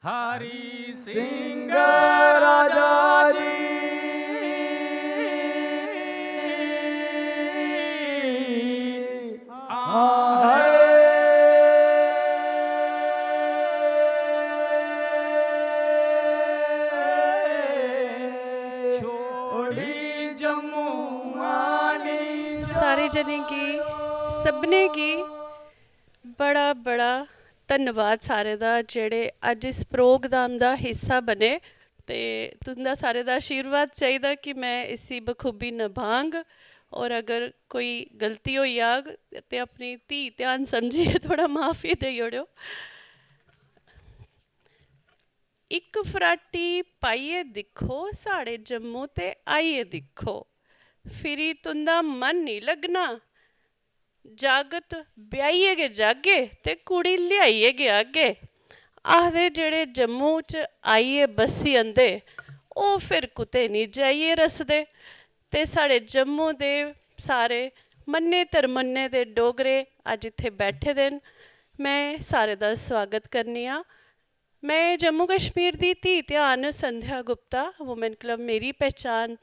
हरि सिंह राजा जी छोड़ी जम्मू आनी सारे जने की सबने की बड़ा बड़ा धन्नवाद सारे दा जेड़े अज इस प्रोग्राम दा हिस्सा बने ते तुंदा सारे दा आशीर्वाद चाहिदा कि मैं इसी बखूबी निभांग और अगर कोई गलती होई जाग ते अपनी धी ध्यान समझिए थोड़ा माफ़ी देई ओड़ो। इक फराटी पाइए दिक्खो साढ़े जम्मू ते आइए दिक्खो फिरी तुंदा मन नहीं लगना जागत ब्याइए गै जागे ते कुड़ी लियाइए गै आगे आखदे जेड़े जम्मू च आइए बस्सी जंदे ओह् फिर कुतै नहीं जाइए रसदे ते साढ़े जम्मू दे सारे मन्ने तरमन्ने दे डोगरे अज इत्थे बैठे दे न। मैं सारे दा स्वागत करनी आं। मैं जम्मू कश्मीर दी धी ध्यान संध्या गुप्ता वुमेन क्लब मेरी पहचान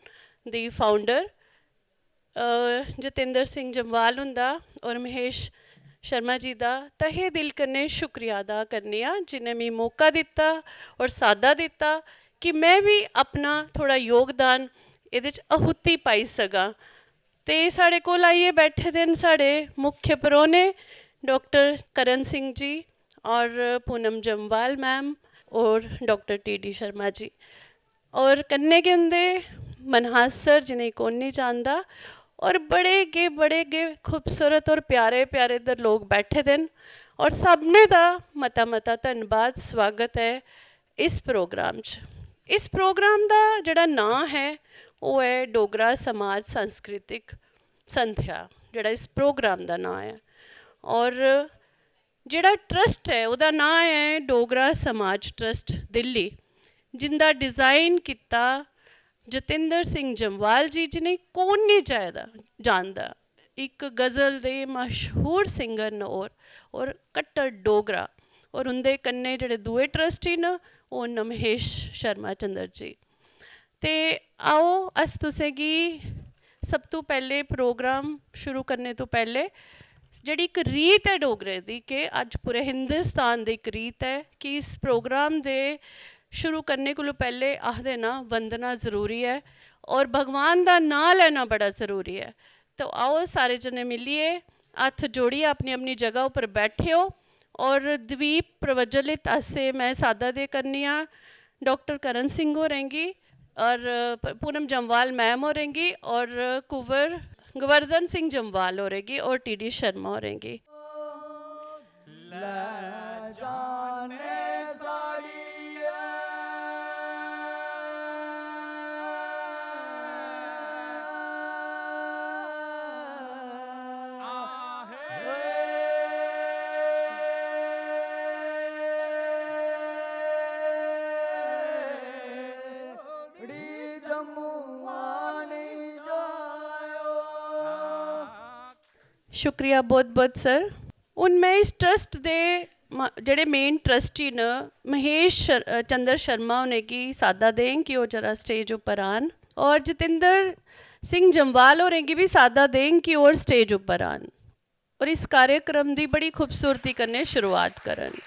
दी फाउंडर जतिंदर सिंह जम्वाल हुंदा और महेश शर्मा जी दा तहे दिल कन्नै शुक्रिया अदा करनी आं जिन्हें मिगी मौका दिता और सादा दिता कि मैं भी अपना थोड़ा योगदान एह्दे च आहुति पाई सकां। ते साढ़े कोल आइए बैठे दे न साढ़े मुख्य परौह्ने डॉक्टर करण सिंह जी और पूनम जम्वाल मैम और डॉक्टर टी शर्मा जी और कन्नै गै उंदे मनहासर जिन्हें कौन नहीं जानदा और बड़े गे खूबसूरत और प्यारे प्यारे इधर लोग बैठे दे न और सबने दा मता मता धन्नवाद स्वागत है इस प्रोग्राम च। इस प्रोग्राम दा जेड़ा नाम है वो है डोगरा समाज सांस्कृतिक संध्या जेड़ा इस प्रोग्राम दा नाम है और जेड़ा ट्रस्ट है उसदा नाम है डोगरा समाज ट्रस्ट दिल्ली जिंदा डिज़ाइन किता जतिंदर सिंह जम्वाल जी जिन्हें कौन नहीं जानदा एक गज़ल दे मशहूर सिंगर न और कट्टर डोगरा और उंदे कन्ने जेड़े दुए ट्रस्टी न ओह् न महेश शर्मा चंद्र जी। ते आओ अस तुसेंगी सब तो पहले प्रोग्राम शुरू करने तो पहले जेड़ी एक रीत है डोगरे दी कि अज पूरे हिंदुस्तान दी एक रीत है कि इस प्रोग्राम दे शुरू करने को पहले आखदे ना वंदना ज़रूरी है और भगवान का नाम लेना बड़ा ज़रूरी है। तो आओ सारे जने मिलिए हथ जोड़िए अपनी अपनी जगह पर बैठे हो और द्वीप प्रज्वलित आसे मैं सादा दे करनी डॉक्टर करण सिंह होरेंगी और पूनम जम्वाल मैम होरेंगी और कुंवर गोवर्धन सिंह जम्वाल होरेगी और टी शर्मा होरेंगी। शुक्रिया बहुत बहुत सर। हूँ मैं इस ट्रस्ट दे जेड़े मेन ट्रस्टी न महेश चंद्र शर्मा उन्हें की सादा दें कि वो जरा स्टेज ऊपर आन और जतिंदर सिंह जम्वाल होरें गी भी सादा दें कि और स्टेज ऊपर आन और इस कार्यक्रम की बड़ी खूबसूरती कन्नै शुरुआत करन।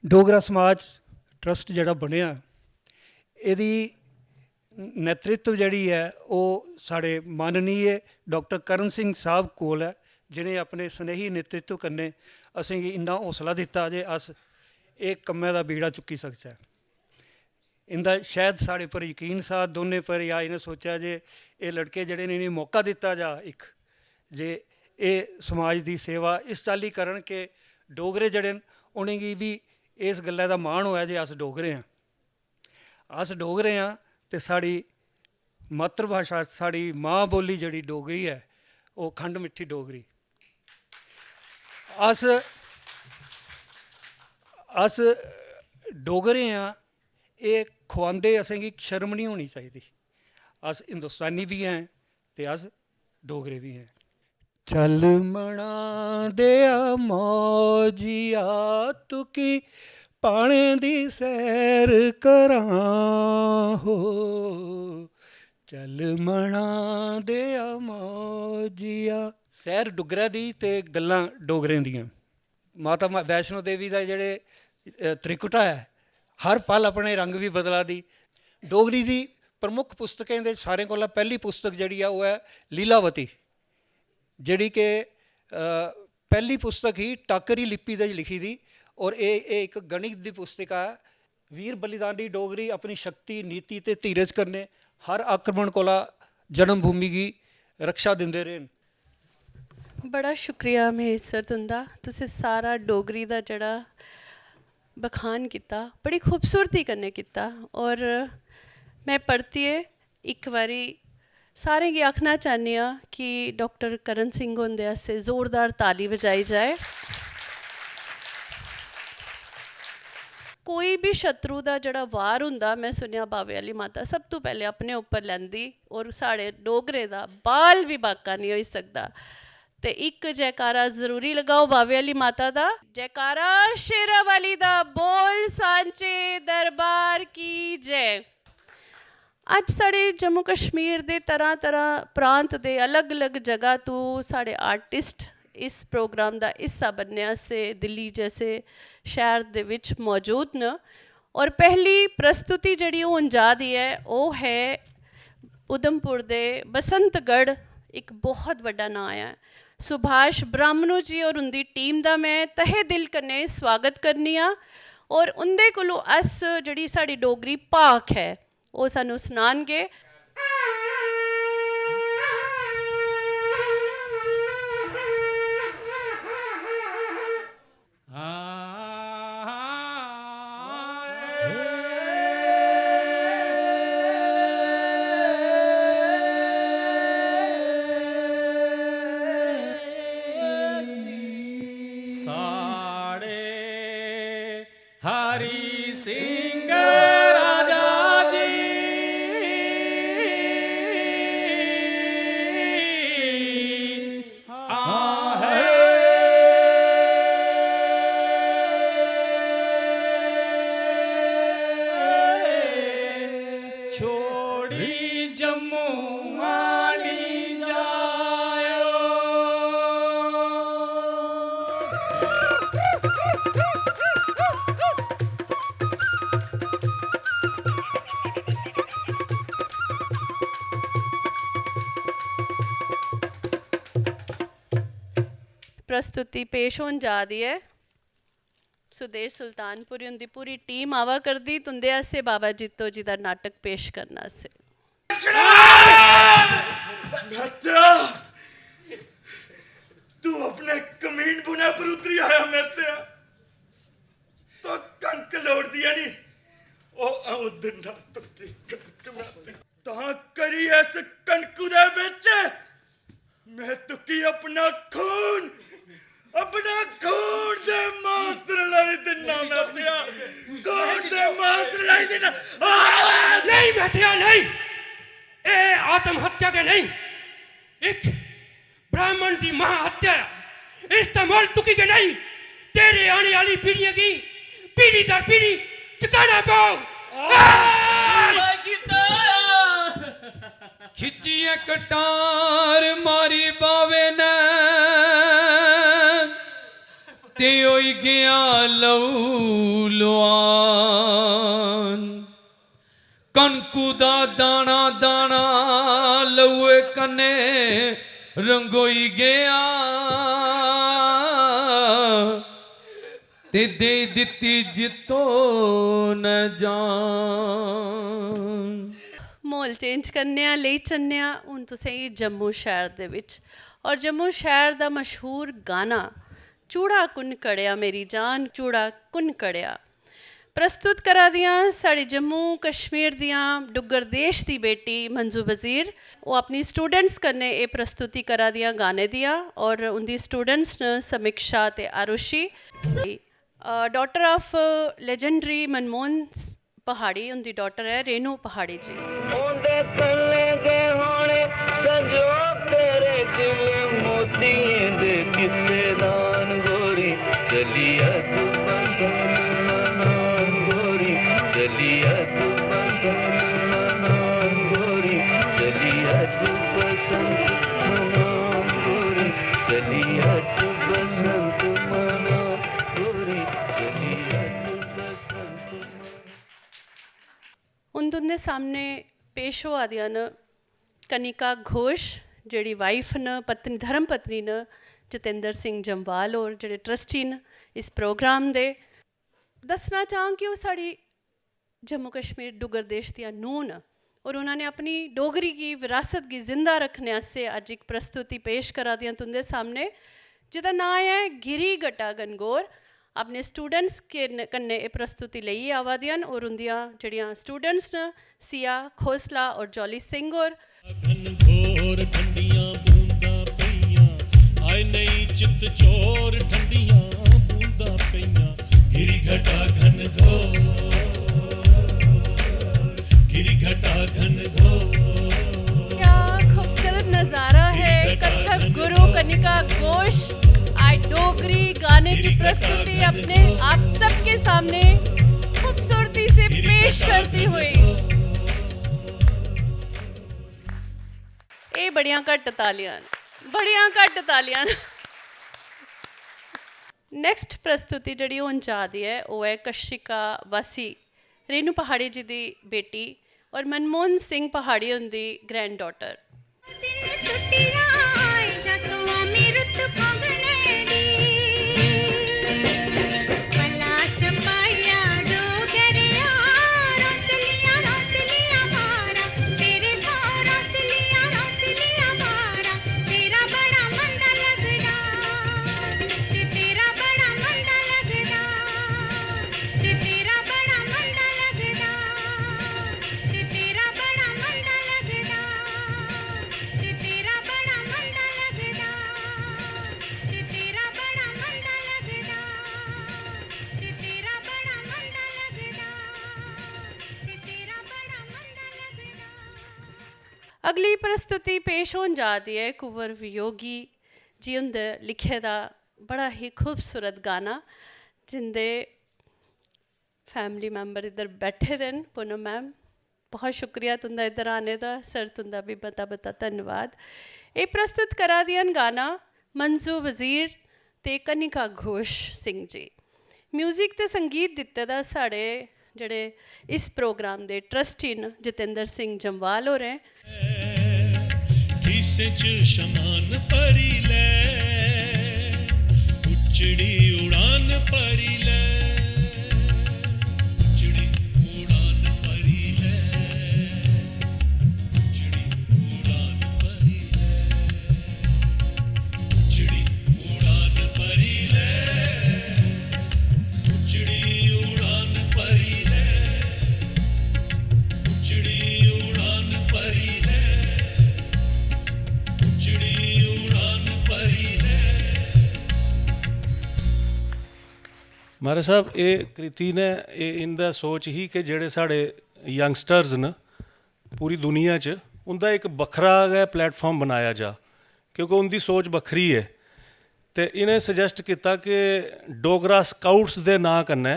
डोगरा समाज ट्रस्ट जेड़ा बनिया इहदी नेतृत्व जिहड़ी है वो साढ़े माननीय डॉक्टर करण सिंह साहब कोल है जिन्हें अपने स्नेही नेतृत्व कन्नै असेंगी इन्ना हौसला दिता जे अस एक कम्मै दा बीड़ा चुक्की सकचै। इंदा शायद साढ़े पर यकीन सा दोनों पर या इन्हें सोचा जे ये लड़के जेड़े ने इन्हें मौका दिता जा एक जे ये समाज की सेवा इस चाली करन के डोगरे जड़े उनेंगी भी इस गल्ला दा मान होया जे अस डोगरे हाँ। अस डोगरे हाँ तो साड़ी मातृभाषा साड़ी माँ बोली जड़ी डोगरी है वो खंड मिट्ठी डोगरी। अस डोगरे हाँ, ये खुआंदे असें गी शर्म नहीं होनी चाहिए। अस हिंदुस्तानी भी हैं ते अस डोगरे भी हैं। चल मना दिया मौजिया तुकी पाने दी सैर करां हो, चल मना दिया मौजिया। सैर डुगरा दी ते गल्लां डोगरें दियां। माता वैष्णो देवी का जेह्ड़े त्रिकुटा है, हर पल अपने रंग भी बदला दी। डोगरी दी प्रमुख पुस्तकें दे सारें कोला पैह्ली पुस्तक जेह्ड़ी है वो है लीलावती, ਜਿਹੜੀ कि पहली पुस्तक ही टाकरी लिपि दे लिखी दी। और ये एक गणित की पुस्तिका है। वीर बलिदान दी डोगरी अपनी शक्ति नीति ते धीरज करने हर आक्रमण कोला जन्म भूमि की रक्षा दिंदे रेन। बड़ा शुक्रिया महेश सर तुंदा, तुसें सारा डोगरी दा जेह्ड़ा बखान किता बड़ी खूबसूरती कन्नै किता। और मैं परतियै इक बारी सारें गी आखना चाहनी आं कि डॉक्टर करण सिंह हुंदे आस्तै जोरदार ताली बजाई जाए। कोई भी शत्रु दा जेह्ड़ा वार हुंदा, मैं सुनेआ बावे आह्ली माता सब तो पहले अपने उप्पर लैंदी, और साढ़े डोगरे दा बाल भी बाका नहीं होई सकदा। ते एक जयकारा जरूरी लगाओ बावे आह्ली माता दा। जयकारा शेरा वाली दा, बोल सांचे दरबार की जय। अज साढ़े जम्मू कश्मीर दे तरह तरह प्रांत दे अलग अलग जगह तो साढ़े आर्टिस्ट इस प्रोग्राम का हिस्सा बनने आस्ते दिल्ली जैसे शहर दे विच मौजूद न। और पहली प्रस्तुति जिहड़ी होण जा दी है वो है उधमपुर दे बसंतगढ़, एक बहुत बड़ा नाम है। सुभाष ब्राह्मणु जी और उनकी टीम का मैं तहे दिल कन्नै स्वागत करनी आ। और उनके कोलों अस जिहड़ी साड़ी डोगरी भाख है वो सानू सुनाणगे। साड़े हरि सिंह राजा जी आहे, छोड़ी जम्मू आनी जायो। प्रस्तुति पेश होने जा रही है। सुदेश सुल्तानपुरी उनकी पूरी टीम आवा कर दी तुंदे आस्ते बाबा जित्तो जी का नाटक पेश करना से। तू अपने कमीन बुने पर उतरी आया मेते तो कणक लोड़ दिया नी ओ दिन रात की कणक में ता करी इस कणक दे विच मैं तुकी अपना खून दे मास्टर लाई दिना मेतिया, खून दे मास्टर लाई दिना। नहीं मेतिया नहीं, ए आत्महत्या के नहीं, एक ब्राह्मण की महाहत्या इस्तेमाल तुकी के नहीं। तेरे आने वाली पीढ़ियों की पीढ़ी दर पीढ़ी चुकाना पाओ। खिचिए कटार मारी बावे ने ते ओई गया लऊ लुआन, कनकू दा दाना दाना लऊए कने रंगोई गया ते दे दित्ती जितो न जान। माहौल चेंज करने ले चलने हूँ तुसें जम्मू शहर दे विच। और जम्मू शहर दा मशहूर गाना चूड़ा कुन कड़िया मेरी जान चूड़ा कुन कड़िया प्रस्तुत करा दियां साढ़े जम्मू कश्मीर दियां डुग्गर देश दी बेटी मंजू वजीर। वो अपनी स्टूडेंट्स कन्नै ये प्रस्तुति करा दियां गाने दियां और उनकी स्टूडेंट्स न समीक्षा ते Arushi. Daughter of legendary Manmohan Pahari, उनकी डॉटर है रेनू पहाड़ी जी। ਉਹਦੇ ਤਲੇ ਦੇ ਹੋਣੇ ਸੰਜੋ ਤੇਰੇ ਦਿਲ ਮੋਤੀ ਦੇ ਕਿੱਸੇ ਦਾਨ ਗੋਰੀ ਚਲੀਆ ਤੂੰ ਬਸਨ ਮਨਾਨ ਗੋਰੀ ਚਲੀਆ ਤੂੰ ਬਸਨ ਮਨਾਨ ਗੋਰੀ ਚਲੀਆ ਤੂੰ ਬਸਨ ਮਨਾਨ ਗੋਰੀ ਚਲੀਆ ਤੂੰ ਬਸੰਤ ਮਨਾਨ ਗੋਰੀ ਚਲੀਆ ਤੂੰ ਬਸੰਤ ਹੁਣ तुंदे सामने पेश होआ दियां न कनिका घोष जिहड़ी वाइफ न पत्नी धर्म पत्नी न जतिंदर सिंह जम्वाल और जिहड़े ट्रस्टी न इस प्रोग्राम दे। दसना चाहां कि वो साड़ी जम्मू कश्मीर डुगर देश दियां नूंह न और उन्होंने अपनी डोगरी की विरासत की जिंदा रखने आस्ते अज एक प्रस्तुति पेश करा दियां तुंदे सामने, जिहदा नाम है गिरी गटा गनगौर। अपने स्टूडेंट्स के कन्ने ये प्रस्तुति लई आवा दियां और उंदियां जड़ियां स्टूडेंट्स न सिया खोसला और जॉली सिंह और घनघोर ठंडियां बूंदां पईयां आए नहीं चित चोर ठंडियां बूंदां पईयां गिरी घटा घनघोर गिरी घटा घनघोर। क्या खूबसूरत नज़ारा है। कथक गुरु कनिका घोष आज डोगरी गाने की प्रस्तुति अपने आप सबके सामने खूबसूरती से पेश करती हुई। ये बड़ियां घट तालियां, बड़ियां घट तालियां। नेक्स्ट प्रस्तुति जड़ी होन जा दी है वो है कशिका वासी रेनू पहाड़ी जी दी बेटी और मनमोहन सिंह पहाड़ी उनकी ग्रैंड डॉटर। अगली प्रस्तुति पेश होन जा दी है कुंवर वियोगी जी उंदे लिखे दा बड़ा ही खूबसूरत गाना, जिंदे फैमिली मैंबर इधर बैठे दे न। पूनम मैम बहुत शुक्रिया तुंदा इधर आने दा, सर तुंदा भी बता बता धन्यवाद। ये प्रस्तुत करा दियां गाना मंजू वजीर ते कनिका घोष सिंह जी। म्यूजिक ते संगीत दिते दा साढ़े जड़े इस प्रोग्राम दे ट्रस्टी न जतिंदर सिंह जम्वाल हो रहे। खीसे च शमान परी ले उचड़ी उड़ान परी ले उचड़ी उड़ान परी ले उचड़ी उड़ान परी ले उचड़ी उड़ान परी ले उचड़ी उड़ान परी ले उचड़ी उड़ान परी ले उचड़ी उड़ान परी ले। मारे साहब ये कृति ने इंदा सोच ही कि जेड़े साढ़े यंगस्टर्स न पूरी दुनिया च उनका एक बखरा गै प्लेटफॉर्म बनाया जा, क्योंकि उनकी सोच बखरी है। तो इन्हें सजैस्ट किया कि डोगरा स्काउट्स दे नां कन्नै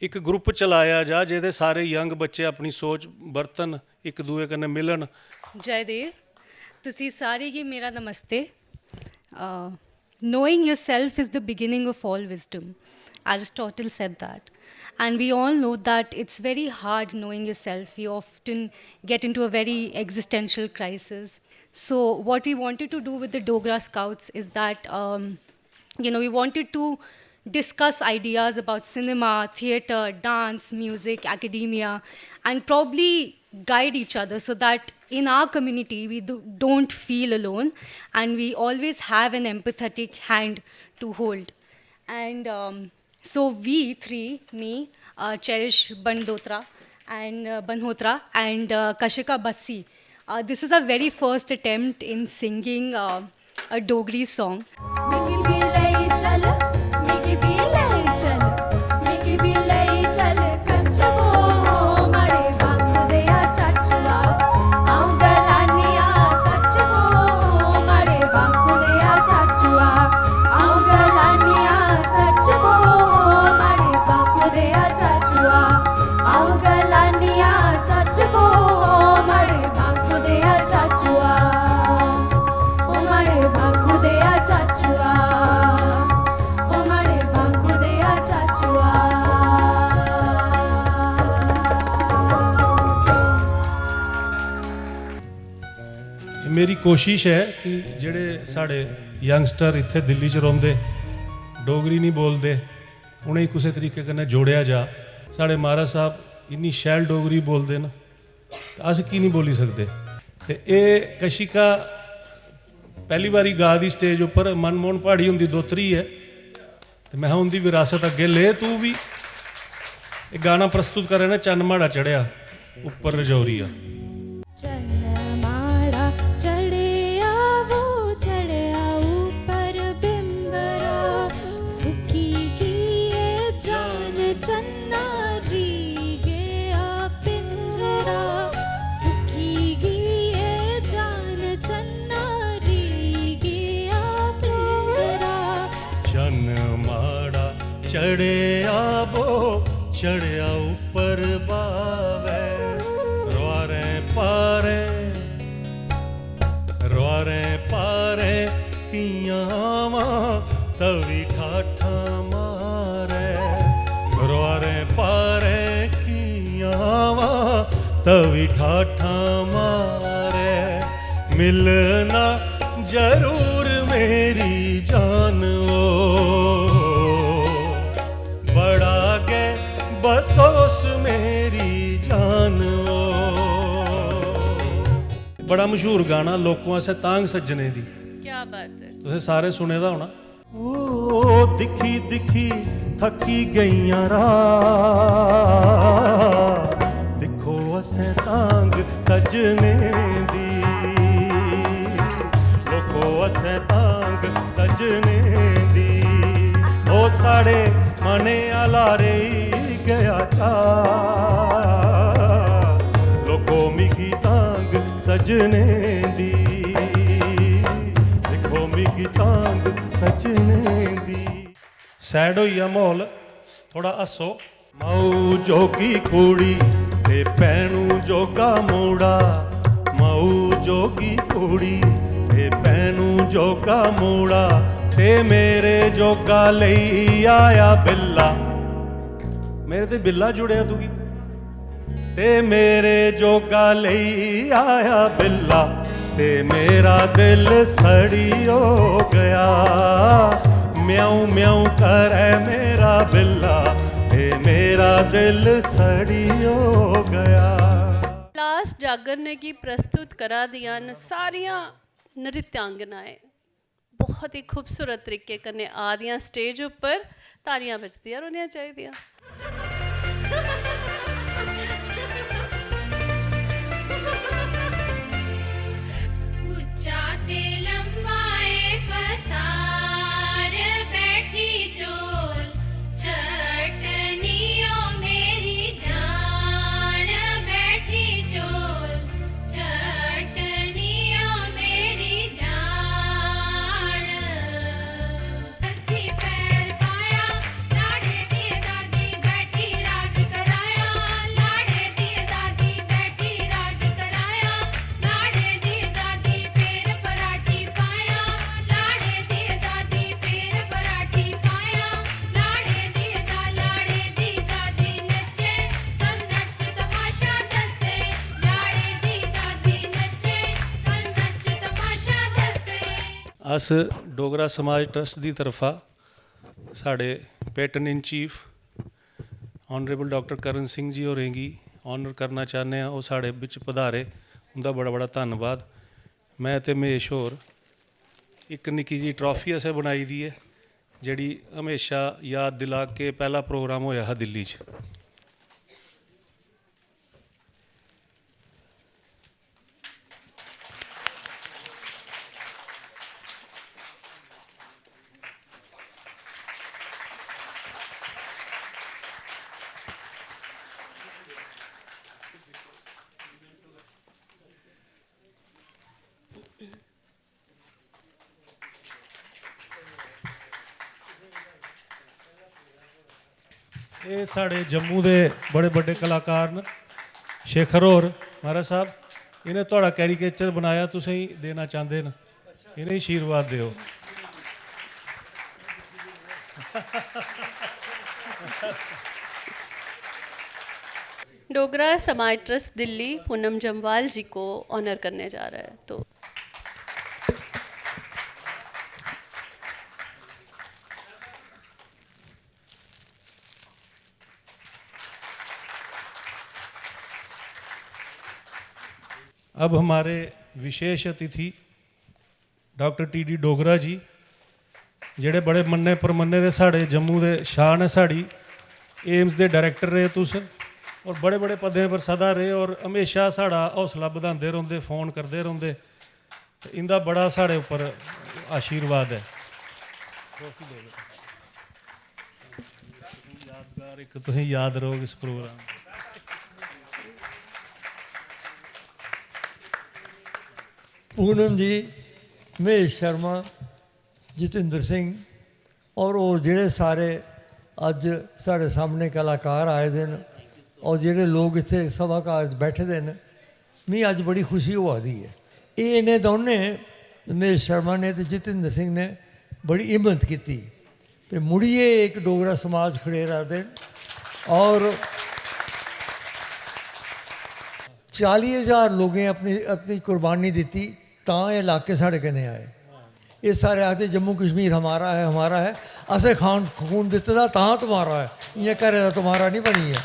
एक ग्रुप चलाया जा जेह्दे सारे यंग बच्चे अपनी सोच बरतन, एक दूए कन्नै मिलन। जयदेव, तुसी सारे गी मेरा नमस्ते। Knowing yourself is the beginning of all wisdom. Aristotle said that. And we all know that it's very hard knowing yourself. We often get into a very existential crisis. So what we wanted to do with the Dogra Scouts is that, we wanted to discuss ideas about cinema, theatre, dance, music, academia, and probably guide each other so that in our community we don't feel alone and we always have an empathetic hand to hold. And so we three, me, Cherish Banhotra and Kashika Bassi, this is our very first attempt in singing a Dogri song. मेरी कोशिश है कि जेड़े साढ़े youngster इत्थे दिल्ली च रौंदे डोगरी नहीं बोलते उन्हें किसी तरीके कन्नै जोड़िया जा। साढ़े महाराज साहब इन्नी शैल डोगरी बोलते न, अस की नहीं बोली सकते। तो ये कशिका पहली बारी गा दी स्टेज उपर, मनमोहन पहाड़ी उनकी दोतरी है, तो मैं उनकी विरासत अगे ले तू भी। एक गाना प्रस्तुत करे ना, चन्न माड़ा चढ़िया उपर रजौरिया। चन्नमाड़ा चढ़िया वो चढ़िया ऊपर बिंबरा, सुखी गिए जान चन्ना री गया पिंजरा, सुखी गिए जान चन्ना री गया पिंजरा। चन्न माड़ा चढ़िया वो चढ़िया ऊपर बावे, रोरे पारे कियावा तवी ठाठा मारे, रोरे पारे कियावा तवी ठाठा मारे। मिलना जरूर मेरी जान ओ, बड़ा गे बसोस मेरी जान ओ। बड़ा मशहूर गाना लोकों आसे तांग सज्जने दी, क्या बात है। तुसें सारे सुने दा होना। ओ दिखी दिखी थकी गईयां राह, दिखो असें तांग सज्जने दी, लोको असें तांग सज्जने दी। ओ साढ़े मने अलारे गया चा, लोको मिगी तांग सजने दी, देखो मिगी तांग सजने दी। सैड होइया माहौल, थोड़ा हसो। माऊ जोगी कुड़ी ते भैनू जोगा मुड़ा, माऊ जोगी कुड़ी ते भैनू जोगा मुड़ा, ते मेरे जोगा लई आया बिल्ला। मेरे ते बिल्ला जुड़िया तुगी, ते मेरे जोगा लई आया बिल्ला, ते मेरा दिल सड़ी हो गया। म्याऊं म्याऊं करे मेरा बिल्ला, ते मेरा दिल सड़ी हो गया। लास्ट जागर ने की प्रस्तुत करा दिया न सारियां नृत्यांगनाएं बहुत ही खूबसूरत तरीके कन्नै आ दियां स्टेज उपर, तालियां बजदियां रौह्नियां चाहिदियां। ऊंचा ते लंबाए पसार बैठी चोल, छटनियों मेरी जान बैठी चोल, छटनियों मेरी जान। अस्सी पैर पाया लाड़े दिए दादी बैठी राज कराया, लाड़े दिए दादी बैठी राज कराया, लाड़े दिए दादी पैर पराठी पाया, लाड़े दिए दादी पैर पराठी पाया, लाड़े दी दादी नचे सन नच तमाशा दसे, लाड़े दी दादी नचे सन नच तमाशा दसे। अस डोगरा समाज ट्रस्ट की तरफा साढ़े patron in chief honourable doctor Karan Singh ji होरें गी ऑनर करना चाहते हैं। वो साढ़े बिच पधारे, उनका बड़ा बड़ा धन्नवाद। मैं ते महेश होर एक निक्की जी ट्रॉफी असें बनाई दी है, जिहड़ी हमेशा याद दिला के पहला प्रोग्राम होया हा दिल्ली च। ये साढ़े जम्मू के बड़े बड़े कलाकार न, शेखर होर महाराज साहब, इन्हें थोड़ा कैरीकेचर बनाया, तुसें ही देना चाहते न, इन्हें ही आशीर्वाद दिओ। डोगरा समाज ट्रस्ट दिल्ली पूनम जम्वाल जी को ऑनर करने जा रहा है, तो अब हमारे विशेष अतिथि डॉक्टर टी डोगरा जी, जेड़े बड़े मन्ने परमन्ने दे साढ़े जम्मू दे शान है, साड़ी एम्स दे डायरैक्टर रहे तुस और बड़े बड़े पदें पर सदा रहे और हमेशा साड़ा हौसला बधांदे रौंदे, फोन करते रौंदे। इंदा बड़ा साढ़े उपर आशीर्वाद है। यादगार एक तुसें याद रहोगे इस प्रोग्राम। पूनम जी, महेश शर्मा, जतिंदर सिंह और वो जेड़े सारे अज साढ़े सामने कलाकार आए दे न और जेड़े लोग इत्थे सभाकार बैठे दे न, मी अज बड़ी खुशी होआ दी है। ये इन्हें दोनें, महेश शर्मा ने तो जतिंदर सिंह ने बड़ी हिम्मत की कि मुड़िए एक डोगरा समाज खड़ेरा देन और 40,000 लोगें अपनी अपनी कुर्बानी दी तां ये इलाके साढ़े कन्नै आए। ये सारे आखते जम्मू कश्मीर हमारा है, हमारा है। असें खून दित्ते दा तां तुम्हारा है, इ'यां घरै दा तुम्हारा नहीं बनी है।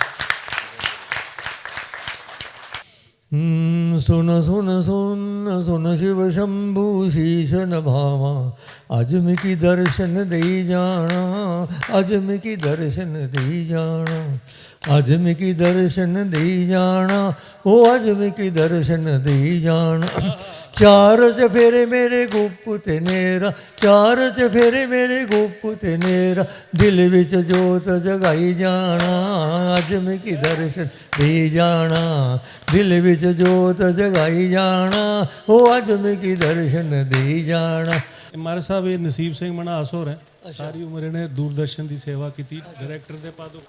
सुन सुन सुन सुन शिव शंभु शीश नभावा, अज मिकी दर्शन देई जाना, अज मिकी दर्शन देई जाना, अज मिकी दर्शन देई जाना, ओ अज मिकी दर्शन देई जाना। चार चफेरे मेरे गुप ते नेरा, चार चफेरे मेरे गुप ते नेरा, दिल विच जोत जगाई जाना, अज मिकी दर्शन देई जाना, दिल विच जोत जगाई जाना, ओ अज मिकी दर्शन देई जाना। हमारे साहब ये नसीब सिंह मनास हो रहे हैं, सारी उम्र इन्हें दूरदर्शन की सेवा की, डायरैक्टर दे पद।